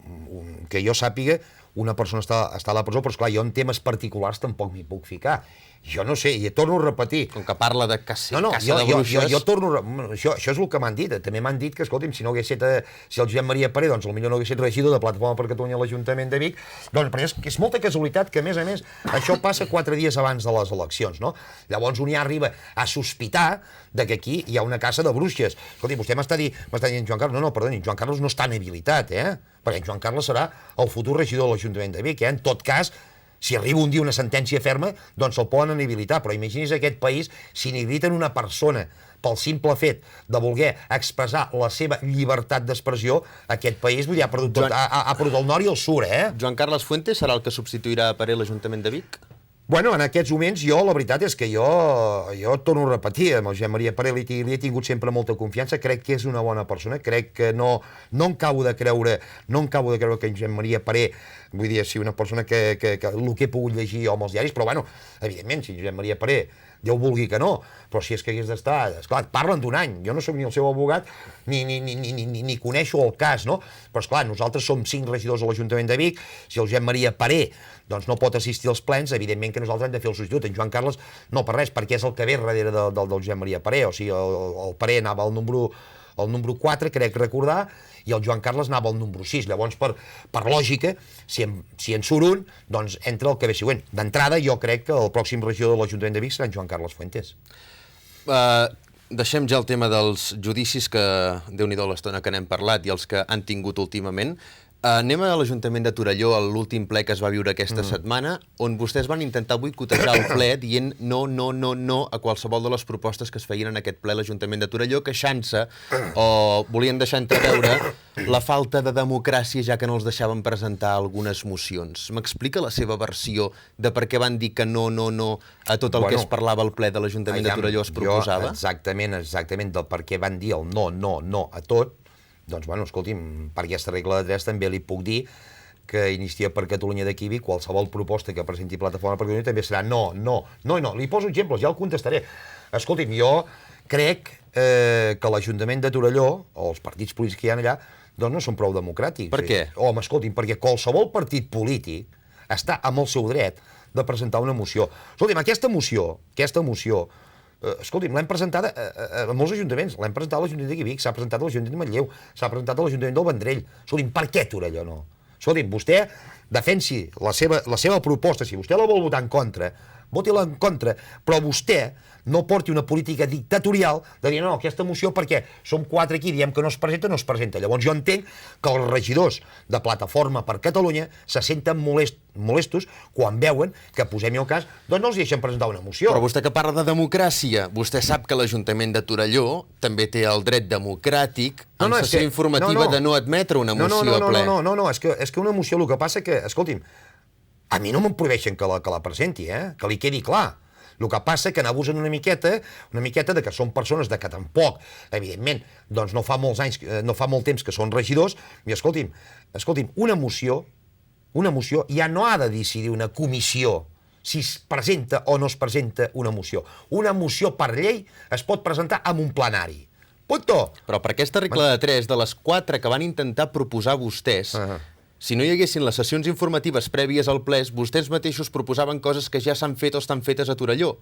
Speaker 2: que jo sàpiga, una persona està a la presó, però esclar, jo en temes particulars tampoc m'hi puc ficar. Jo no sé, i torno a repetir...
Speaker 1: Com que parla de caça de
Speaker 2: bruixes... Jo torno a... Això és el que m'han dit. També m'han dit que, escolti'm, si no hagués estat... Si el Josep Maria Paré, doncs potser no hagués estat regidor de Plataforma per Catalunya a l'Ajuntament de Vic, doncs perquè és molta casualitat que, a més, això passa 4 dies abans de les eleccions, no? Llavors un ja arriba a sospitar de que aquí hi ha una caça de bruixes. Escolti, vostè m'està dient Joan Carles... No, perdoni, Joan Carles no està inhabilitat, perquè Joan Carles serà el futur regidor de l'Ajuntament de Vic, En tot cas, si arriba un dia una sentència ferma, doncs se'l poden inhabilitar, però imagini's aquest país si inhabiliten una persona pel simple fet de voler expressar la seva llibertat d'expressió, aquest país ha perdut el nord i el sud,
Speaker 1: Joan Carles Fuentes serà el que substituirà a Paré l'Ajuntament de Vic?
Speaker 2: Bueno, en aquests moments la veritat és que jo torno a repetir, amb el Josep Maria Paré li he tingut sempre molta confiança, crec que és una bona persona, crec que no em cau de creure que en Josep Maria Paré, vull dir, sigui una persona que el que he pogut llegir jo amb els diaris, però bueno, evidentment, si Josep Maria Paré, Déu vulgui que no, però si és que hagués d'estar... Esclar, parlen d'1 any, jo no soc ni el seu abogat ni coneixo el cas, no? Però esclar, nosaltres som 5 regidors a l'Ajuntament de Vic, si el Josep Maria Paré doncs no pot assistir als plens, evidentment que nosaltres hem de fer el substitut. En Joan Carles no per res, perquè és el que ve darrere del Josep Maria Paré, o sigui, el Paré anava al número el número 4, crec recordar, i el Joan Carles anava al número 6. Llavors, per lògica, si en surt un, doncs entra el que ve següent. D'entrada, jo crec que el pròxim regidor de l'Ajuntament de Vic serà en Joan Carles Fuentes.
Speaker 1: Deixem ja el tema dels judicis, que Déu-n'hi-do l'estona que n'hem parlat i els que han tingut últimament. Anem a l'Ajuntament de Torelló, a l'últim ple que es va viure aquesta setmana, on vostès van intentar boicotejar el ple dient no a qualsevol de les propostes que es feien en aquest ple a l'Ajuntament de Torelló, queixant-se o volien deixar entreveure la falta de democràcia, ja que no els deixaven presentar algunes mocions. M'explica la seva versió de per què van dir que no a tot el que es parlava al ple de l'Ajuntament de Torelló es proposava?
Speaker 2: Exactament del per què van dir el no a tot. Doncs, bueno, escolti'm, per aquesta regla de 3 també li puc dir que Iniciativa per Catalunya d'aquí Vic, qualsevol proposta que presenti Plataforma per Catalunya també serà no. Li poso exemples, ja el contestaré. Escolti'm, jo crec que l'Ajuntament de Torelló, o els partits polítics que hi ha allà, doncs no són prou democràtics.
Speaker 1: Per què?
Speaker 2: Home, escolti'm, perquè qualsevol partit polític està amb el seu dret de presentar una moció. Escolti'm, aquesta moció, escolti'm, l'hem presentada a molts ajuntaments. L'hem presentat a l'Ajuntament de Vic, s'ha presentat a l'Ajuntament de Manlleu, s'ha presentat a l'Ajuntament del Vendrell. Escolti'm, per què Torelló no? Escolti'm, vostè defensi la seva proposta. Si vostè la vol votar en contra, voti-la en contra, però vostè no porti una política dictatorial de dir no, aquesta moció perquè som 4 aquí, diem que no es presenta. Llavors jo entenc que els regidors de Plataforma per Catalunya se senten molestos quan veuen que, posem-hi el cas, doncs no els deixen presentar una moció.
Speaker 1: Però vostè que parla de democràcia, vostè sap que l'Ajuntament de Torelló també té el dret democràtic en sessió informativa de no admetre una moció a ple.
Speaker 2: No, és que una moció, el que passa que, escolti'm, a mi no me'n prohibeixen que la presenti, que li quedi clar. El que passa que n'abusen una miqueta de que són persones de que tampoc, evidentment, doncs no fa molt temps que són regidors, i escolti'm, una moció ja no ha de decidir una comissió si es presenta o no es presenta una moció. Una moció per llei es pot presentar en un plenari. Punto.
Speaker 1: Però per aquesta regla de 3, de les 4 que van intentar proposar vostès, si no hi haguessin les sessions informatives prèvies al ple, vostès mateixos proposaven coses que ja s'han fet o estan fetes a Torelló.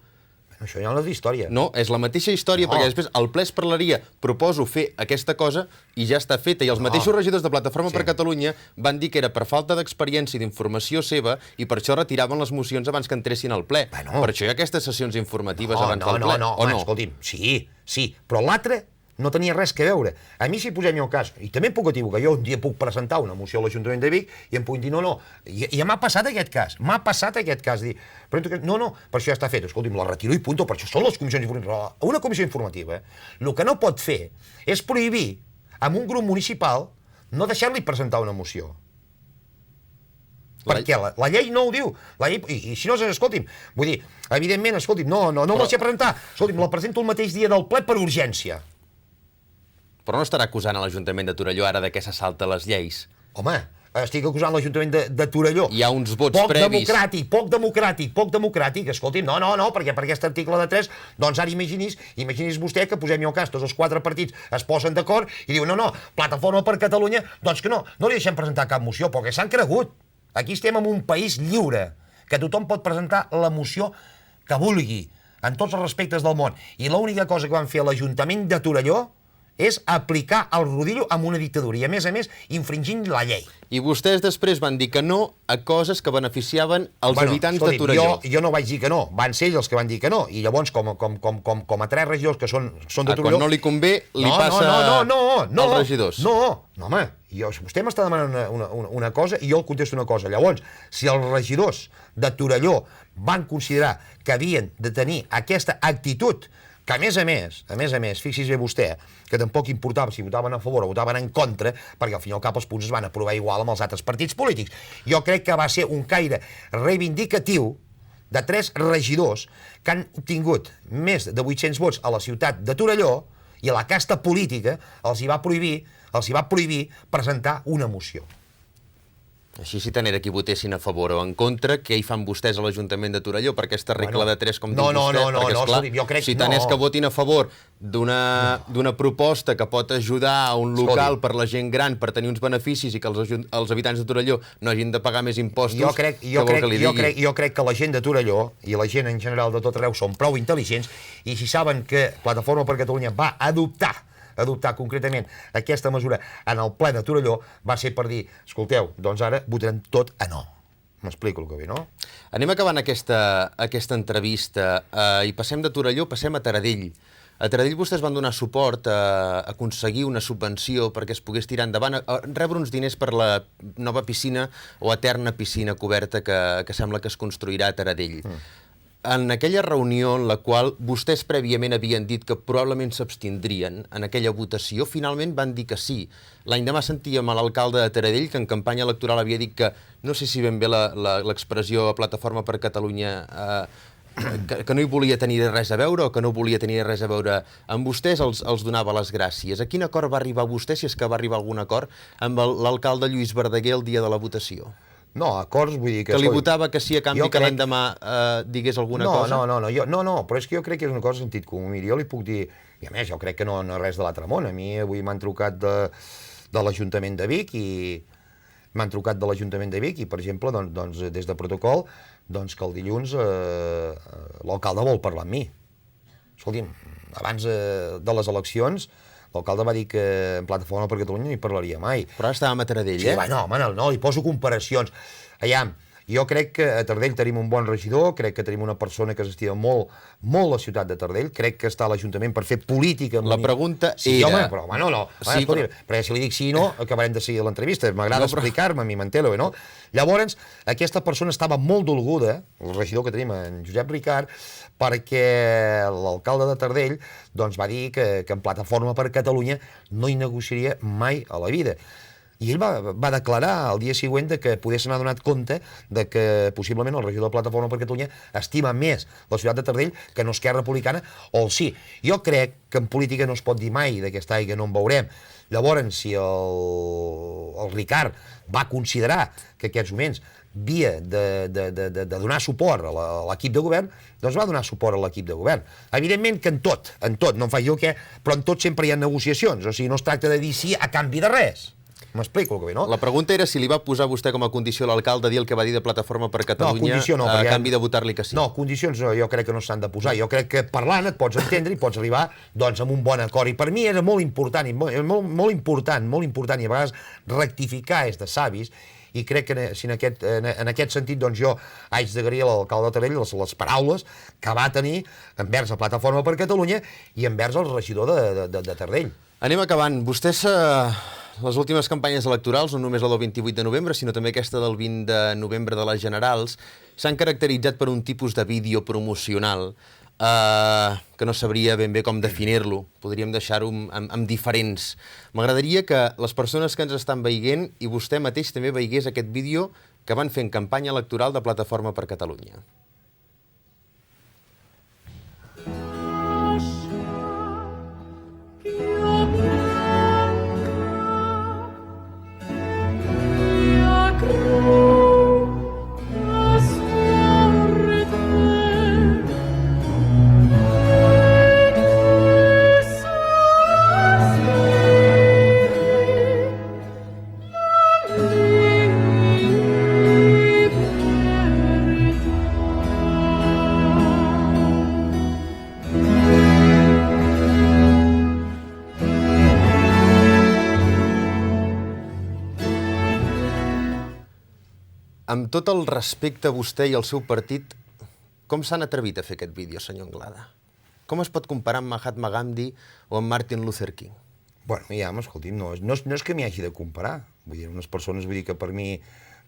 Speaker 2: Això ja no és història.
Speaker 1: No, és la mateixa història, perquè després el ple es parlaria, proposo fer aquesta cosa, i ja està feta. I els mateixos regidors de Plataforma per Catalunya van dir que era per falta d'experiència i d'informació seva, i per això retiraven les mocions abans que entressin al ple. Per això hi ha aquestes sessions informatives abans del ple.
Speaker 2: No, escolti'm, sí, però l'altre no tenia res que veure. A mi, si posem el cas, i també em puc equivocar, jo un dia puc presentar una moció a l'Ajuntament de Vic i em puc dir no. I m'ha passat aquest cas. Dir, no, per això ja està fet. Escolti'm, la retiro i punto, per això són les comissions informatives. Una comissió informativa, el que no pot fer és prohibir a un grup municipal no deixar-li presentar una moció. Perquè la llei no ho diu. I si no, escolti'm, vull dir, evidentment, escolti'm, no la deixa presentar. Escolti'm, la presento el mateix dia del ple per urgència.
Speaker 1: Però no estarà acusant a l'Ajuntament de Torelló ara de que se salta les lleis?
Speaker 2: Home, estic acusant l'Ajuntament de Torelló.
Speaker 1: Hi ha uns vots previs.
Speaker 2: Poc democràtic. Escolti'm, no, perquè per aquest article de 3, doncs ara imaginis vostè que posem-hi el cas, tots els 4 partits es posen d'acord i diuen no, Plataforma per Catalunya, doncs que no li deixem presentar cap moció, perquè s'han cregut. Aquí estem en un país lliure, que tothom pot presentar la moció que vulgui, en tots els respectes del món. I l'única cosa que van fer a l'Ajuntament de Torelló és aplicar el rodillo amb una dictadura i, a més, infringint la llei.
Speaker 1: I vostès després van dir que no a coses que beneficiaven els habitants de Torelló.
Speaker 2: Jo no vaig dir que no, van ser ells els que van dir que no, i llavors, com a 3 regidors que són de Torelló...
Speaker 1: Quan no li convé, li passa als regidors.
Speaker 2: No, home, vostè m'està demanant una cosa i jo el contesto una cosa. Llavors, si els regidors de Torelló van considerar que havien de tenir aquesta actitud, que a més a més, fixi's bé vostè, que tampoc importava si votaven a favor o votaven en contra, perquè al final cap els punts es van aprovar igual amb els altres partits polítics. Jo crec que va ser un caire reivindicatiu de 3 regidors que han obtingut més de 800 vots a la ciutat de Torelló i a la casta política els hi va prohibir presentar una moció.
Speaker 1: Així si tant era que votessin a favor o en contra, què hi fan vostès a l'Ajuntament de Torelló per aquesta regla de 3, com diu vostè?
Speaker 2: Jo crec que
Speaker 1: si tant és que votin a favor d'una proposta que pot ajudar a un local per la gent gran per tenir uns beneficis i que els habitants de Torelló no hagin de pagar més impostos,
Speaker 2: jo crec que la gent de Torelló i la gent en general de tot arreu són prou intel·ligents i si saben que Plataforma per Catalunya va adoptar adoptar concretament aquesta mesura en el ple de Torelló va ser per dir, escolteu, doncs ara votarem tot a no. M'explico el que ve, no?
Speaker 1: Anem acabant aquesta entrevista i passem de Torelló, passem a Taradell. A Taradell vostès van donar suport a aconseguir una subvenció perquè es pogués tirar endavant, a rebre uns diners per la nova piscina o eterna piscina coberta que sembla que es construirà a Taradell. En aquella reunió en la qual vostès prèviament havien dit que probablement s'abstindrien en aquella votació, finalment van dir que sí. L'any demà sentíem a l'alcalde de Taradell que en campanya electoral havia dit que, no sé si ben bé l'expressió Plataforma per Catalunya, que no hi volia tenir res a veure o que no volia tenir res a veure amb vostès, els donava les gràcies. A quin acord va arribar vostè, si és que va arribar a algun acord, amb l'alcalde Lluís Verdaguer el dia de la votació?
Speaker 2: No, acords, vull dir que...
Speaker 1: Que li votava que sí a canvi que l'endemà digués alguna cosa?
Speaker 2: No, però és que jo crec que és una cosa de sentit comú. Miri, jo li puc dir, i a més, jo crec que no és res de l'altre món. A mi avui m'han trucat de l'Ajuntament de Vic i, per exemple, doncs des de protocol, doncs que el dilluns l'alcalde vol parlar amb mi. Escolti'm, abans de les eleccions, l'alcalde va dir que en Plataforma per Catalunya no hi parlaria mai.
Speaker 1: Però ara estàvem a Taradell,
Speaker 2: Sí, no, li poso comparacions. Aviam, jo crec que a Taradell tenim un bon regidor, crec que tenim una persona que s'estima molt, molt la ciutat de Taradell, crec que està a l'Ajuntament per fer política...
Speaker 1: La pregunta
Speaker 2: sí,
Speaker 1: era...
Speaker 2: Home, però no.
Speaker 1: Sí,
Speaker 2: perquè si li dic sí i no, acabarem de seguir l'entrevista. M'agrada explicar-me, a mi m'entelo, no? Llavors, aquesta persona estava molt dolguda, el regidor que tenim, en Josep Ricard, perquè l'alcalde de Taradell doncs, va dir que en Plataforma per Catalunya no hi negociaria mai a la vida. I ell va declarar el dia següent que pogués anar donat compte de que possiblement el regidor de Plataforma per Catalunya estima més la ciutat de Taradell que no Esquerra Republicana o el sí. Jo crec que en política no es pot dir mai d'aquesta aigua no en veurem. Llavors, si el Ricard va considerar que en aquests moments havia de donar suport a l'equip de govern, doncs va donar suport a l'equip de govern. Evidentment que en tot, no em faig jo què, però en tot sempre hi ha negociacions, o sigui, no es tracta de dir sí a canvi de res. M'explico el que ve, no?
Speaker 1: La pregunta era si li va posar vostè com a condició a l'alcalde dir el que va dir de Plataforma per Catalunya a canvi de votar-li que sí.
Speaker 2: No, condicions jo crec que no s'han de posar. Jo crec que parlant et pots entendre i pots arribar doncs amb un bon acord. I per mi era molt important, molt important i a vegades rectificar és de savis. I crec que si en aquest sentit doncs jo haig d'agrair a l'alcalde de Taradell les paraules que va tenir envers la Plataforma per Catalunya i envers el regidor de Taradell.
Speaker 1: Anem acabant. Vostès, les últimes campanyes electorals, no només la del 28 de novembre, sinó també aquesta del 20 de novembre de les generals, s'han caracteritzat per un tipus de vídeo promocional que no sabria ben bé com definir-lo. Podríem deixar-ho amb diferents. M'agradaria que les persones que ens estan veient i vostè mateix també veigués aquest vídeo que van fer en campanya electoral de Plataforma per Catalunya. Amb tot el respecte a vostè i al seu partit, com s'han atrevit a fer aquest vídeo, senyor Anglada? Com es pot comparar amb Mahatma Gandhi o amb Martin Luther King?
Speaker 2: Bueno, ja, escolti'm, no és que m'hi hagi de comparar. Vull dir, unes persones, vull dir que per mi...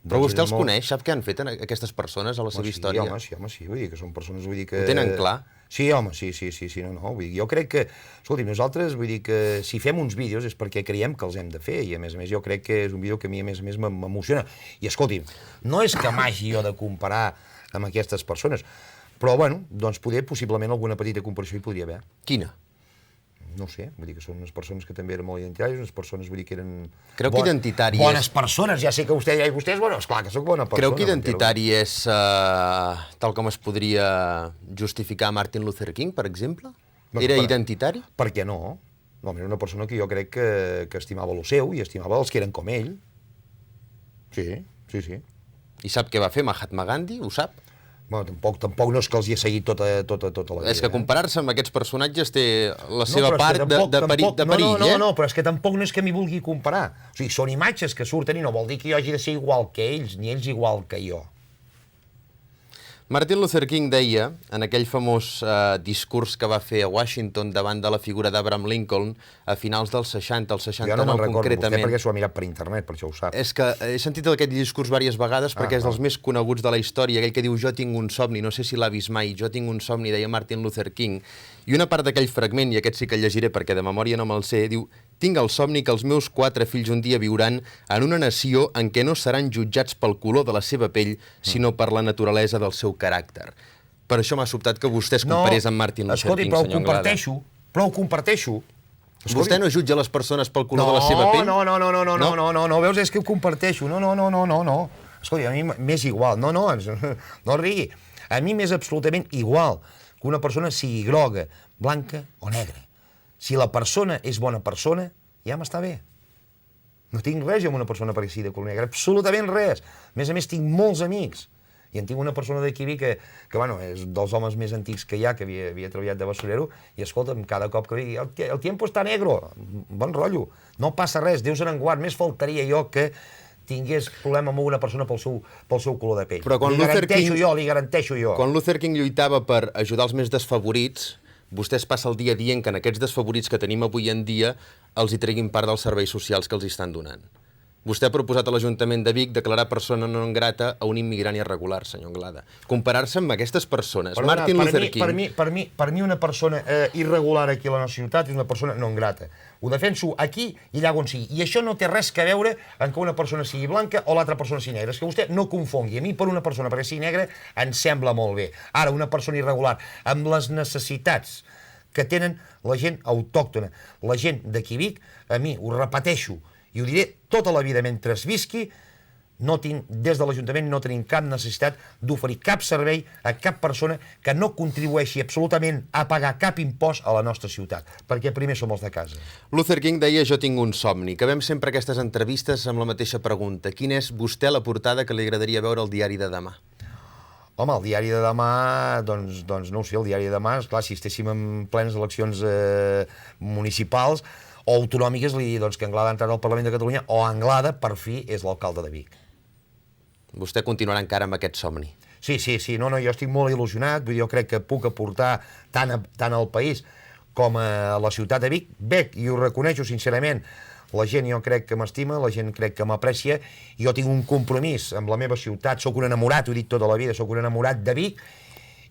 Speaker 1: Però vostè els coneix? Sap què han fet aquestes persones a la seva història?
Speaker 2: Home, sí, vull dir que són persones, vull dir que...
Speaker 1: Ho tenen clar?
Speaker 2: Sí, home, sí, no, vull dir, jo crec que, escolti, nosaltres, vull dir que si fem uns vídeos és perquè creiem que els hem de fer, i a més jo crec que és un vídeo que a mi, a més m'emociona. I escolti, no és que m'hagi jo de comparar amb aquestes persones, però, bueno, doncs possiblement alguna petita comparació hi podria haver.
Speaker 1: Quina?
Speaker 2: No sé, vull dir que són unes persones que també eren molt identitàries, unes persones, vull dir que eren...
Speaker 1: Creu que identitari és...
Speaker 2: Bones persones, ja sé que vostè dirà, vostès, bueno, esclar que sóc bona persona.
Speaker 1: Creu que identitari és tal com es podria justificar Martin Luther King, per exemple? Era identitari?
Speaker 2: Per què no? No, era una persona que jo crec que estimava el seu i estimava els que eren com ell. Sí.
Speaker 1: I sap què va fer Mahatma Gandhi? Ho sap?
Speaker 2: Bueno, tampoc no és que els hi he seguit tota la vida.
Speaker 1: És que comparar-se amb aquests personatges té la seva part de perill,
Speaker 2: No, però és que tampoc no és que m'hi vulgui comparar. O sigui, són imatges que surten i no vol dir que jo hagi de ser igual que ells, ni ells igual que jo.
Speaker 1: Martin Luther King deia, en aquell famós discurs que va fer a Washington davant de la figura d'Abraham Lincoln a finals dels 60, el 69 concretament...
Speaker 2: Jo no me'n recordo, vostè perquè s'ho ha mirat per internet, per això ho sap.
Speaker 1: És que he sentit aquest discurs diverses vegades perquè és dels més coneguts de la història, aquell que diu jo tinc un somni, no sé si l'ha vist mai, jo tinc un somni, deia Martin Luther King, i una part d'aquell fragment, i aquest sí que el llegiré perquè de memòria no me'l sé, diu: tinc el somni que els meus 4 fills un dia viuran en una nació en què no seran jutjats pel color de la seva pell, sinó per la naturalesa del seu caràcter. Per això m'ha sobtat que vostè es comparés amb Martin Luther King, senyor Anglada.
Speaker 2: Però ho comparteixo.
Speaker 1: Vostè no jutja les persones pel color de la seva pell?
Speaker 2: No, veus, és que ho comparteixo. No. Escolti, a mi m'és igual. No rigui. A mi m'és absolutament igual que una persona sigui groga, blanca o negra. Si la persona és bona persona, ja m'està bé. No tinc res amb una persona perquè sigui de color negre, absolutament res. A més, tinc molts amics. I en tinc una persona d'aquí que bueno, és dels homes més antics que hi ha, que havia treballat de basurero, i escolta'm, cada cop que digui el tiempo està negro, bon rotllo, no passa res, Déu se n'en guard, més faltaria jo que tingués problema amb una persona pel seu color de pell.
Speaker 1: Però quan
Speaker 2: li garanteixo jo.
Speaker 1: Quan Luther King lluitava per ajudar els més desfavorits, vostè es passa el dia dient que en aquests desfavorits que tenim avui en dia els hi treguin part dels serveis socials que els hi estan donant. Vostè ha proposat a l'Ajuntament de Vic declarar persona no grata a un immigrant irregular, senyor Anglada. Comparar-se amb aquestes persones, Martin Luther King...
Speaker 2: Per mi una persona irregular aquí a la nostra ciutat és una persona no grata. Ho defenso aquí i allà on sigui. I això no té res a veure amb que una persona sigui blanca o l'altra persona sigui negra. És que vostè no confongui. A mi per una persona perquè sigui negra em sembla molt bé. Ara, una persona irregular amb les necessitats que tenen la gent autòctona, la gent d'aquí Vic, a mi, ho repeteixo, i ho diré tota la vida mentre es visqui, des de l'Ajuntament no tenim cap necessitat d'oferir cap servei a cap persona que no contribueixi absolutament a pagar cap impost a la nostra ciutat, perquè primer som els de casa.
Speaker 1: Luther King deia jo tinc un somni. Acabem sempre aquestes entrevistes amb la mateixa pregunta. Quina és vostè la portada que li agradaria veure al diari de demà?
Speaker 2: Home, el diari de demà, doncs no ho sé, el diari de demà, esclar, si estéssim en plenes eleccions municipals o autonòmiques, li dir que Anglada ha entrat al Parlament de Catalunya o Anglada, per fi, és l'alcalde de Vic.
Speaker 1: Vostè continuarà encara amb aquest somni?
Speaker 2: Sí, jo estic molt il·lusionat, vull dir, jo crec que puc aportar tant al país com a la ciutat de Vic. Bé, i ho reconeixo sincerament, la gent jo crec que m'estima, la gent crec que m'aprecia, i jo tinc un compromís amb la meva ciutat, sóc un enamorat, ho he dit tota la vida, sóc un enamorat de Vic,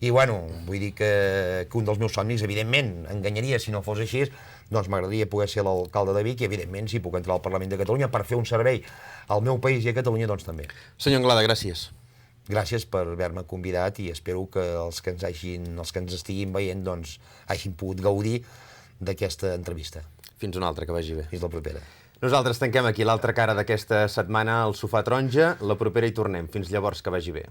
Speaker 2: i bueno, vull dir que un dels meus somnis, evidentment, enganyaria si no fos així, doncs m'agradaria poder ser l'alcalde de Vic i, evidentment, si puc entrar al Parlament de Catalunya per fer un servei al meu país i a Catalunya, doncs també.
Speaker 1: Senyor Anglada, gràcies.
Speaker 2: Gràcies per haver-me convidat i espero que els que ens estiguin veient, doncs, hagin pogut gaudir d'aquesta entrevista.
Speaker 1: Fins una altra, que vagi bé.
Speaker 2: Fins la propera.
Speaker 1: Nosaltres tanquem aquí l'altra cara d'aquesta setmana al Sofà Taronja. La propera hi tornem. Fins llavors, que vagi bé.